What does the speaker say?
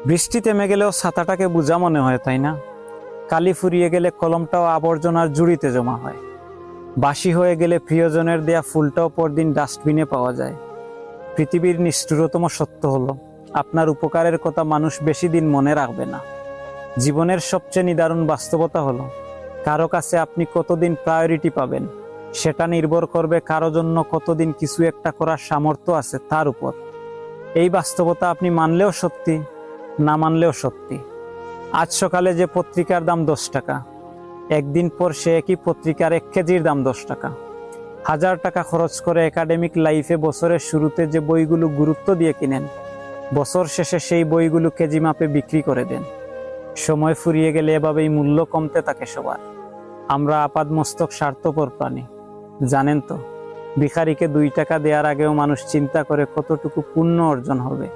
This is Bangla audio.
বৃষ্টি থেমে গেলেও ছাতাটাকে বোঝা মনে হয়, তাই না? কালি ফুরিয়ে গেলে কলমটাও আবর্জনার জুড়িতে জমা হয়। বাসি হয়ে গেলে প্রিয়জনের দেয়া ফুলটাও পরদিন ডাস্টবিনে পাওয়া যায়। পৃথিবীর নিষ্ঠুরতম সত্য হলো, আপনার উপকারের কথা মানুষ বেশি দিন মনে রাখবে না। জীবনের সবচেয়ে নিদারুণ বাস্তবতা হলো, কারো কাছে আপনি কতদিন প্রায়োরিটি পাবেন সেটা নির্ভর করবে কারো জন্য কতদিন কিছু একটা করার সামর্থ্য আছে তার উপর। এই বাস্তবতা আপনি মানলেও সত্যি, না মানলেও সত্যি। আজ সকালে যে পত্রিকার দাম 10 টাকা, একদিন পর সে একই পত্রিকার 1 কেজির দাম 10 টাকা। 1000 টাকা খরচ করে একাডেমিক লাইফে বছরের শুরুতে যে বইগুলো গুরুত্ব দিয়ে কিনেন, বছর শেষে সেই বইগুলো কেজি মাপে বিক্রি করে দেন। সময় ফুরিয়ে গেলে এভাবেই মূল্য কমতে থাকে সবার। আমরা আপাদমস্তক স্বার্থপর প্রাণী। জানেন তো, ভিখারিকে 2 টাকা দেওয়ার আগেও মানুষ চিন্তা করে কতটুকু পুণ্য অর্জন হবে।